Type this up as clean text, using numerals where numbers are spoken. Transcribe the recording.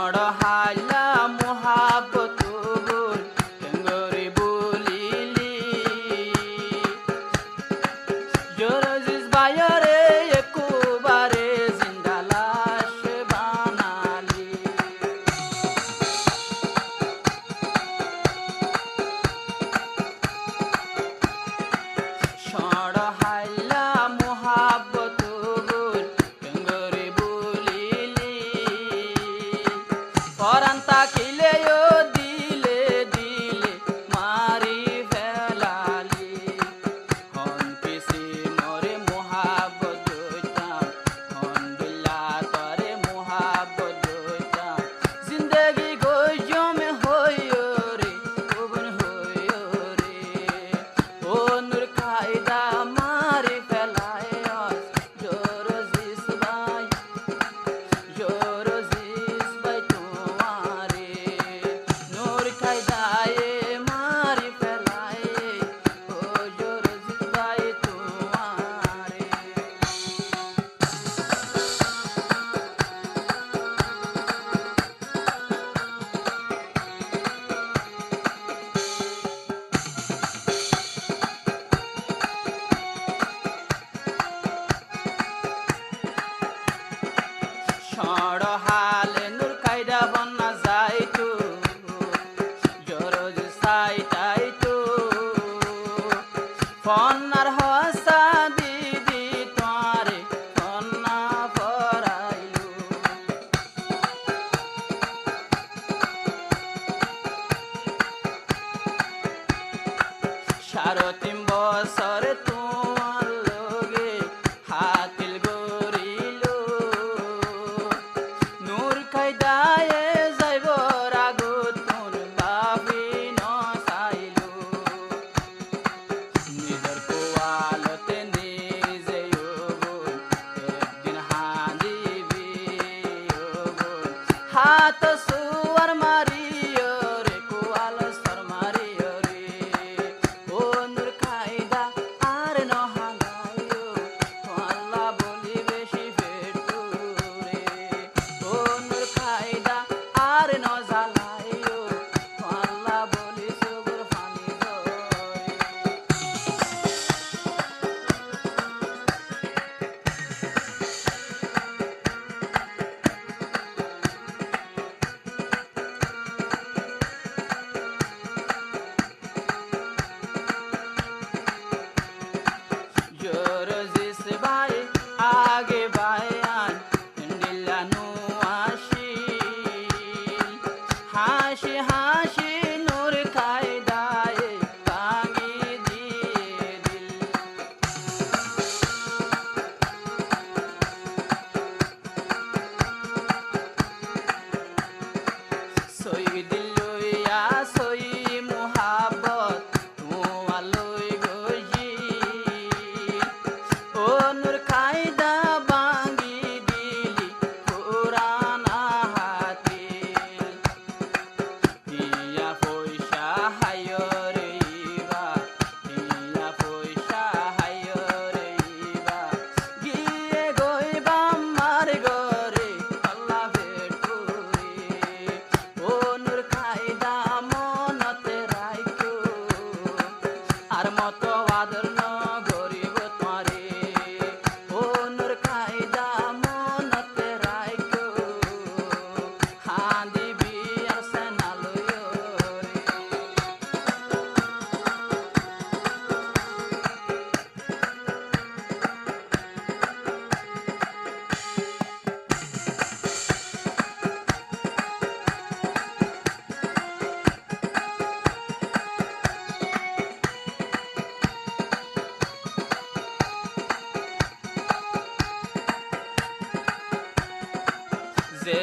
হাইলা মোহাব্বত বল টেঙ্গরে বলিলি জোরজিস বাইরে একবারে জিন্দা লাশ বানালি হাইলা মোহাব্বত বল টেঙ্গরে বলিলি পরান তাকিলেও দিলে দিলে মারি ফেলালি হন পিসি মরে মোহাব্বত দইতাম হন বিল্লা তরে মোহাব্বত দইতাম জিন্দগি গজম হইও রে ওবন হইও রে ও নূর কায়দা মারি ফেলায় জোরজিস ভাই জোরজিস ভাই তোমারে নূর কায়দায় মারি ফেলায় ও জোরজিস ভাই তোমারে হালে নূর কায়দা বন্না যাইতো জরজ সাইটাইতো ফন্নার হসা দিদি তোরে ফন্না পরাইলো সাড়ে 3 বছর তোমার লগে হাতিল গরিল নূর কায়দায় যাইব রাগত তোর বাবি নসাইলো নিজের কোয়ালতে নিজে একদিন হাঁদিবি হাত সুয়ার মারিও রে কোয়াল সর মারিও রে ও নূর কায়দা আর নহাগাইও আল্লাহ বলি বেশি ফেটু রে ও নূর কায়দা আর নজালাইও আল্লাহ বলি সবর ফানি দয় জোরজিস ভাই আগে বায়ান দিলানু আসিল হাসি হাসি নূর কায়দায় ভাঙি দিয়ে দিল সই দিল লইয়া সই মোহাব্বত তোমার লই গজি ও নূর কায়দা ভাঙি দিলি পুরানা হাতিল ইয়া পয়সা হায় রে ইবা ইয়া পয়সা হায় রে ইবা গিয়ে গইবা মার গরে আল্লাহ ভেটু রে ও নূর কায়দা মনতে রাইখো আর মতো আদর ন গরিব তোরে ও নূর কায়দা মনতে রাইখো হাঁদিবি আর সেনালয়ো রে যে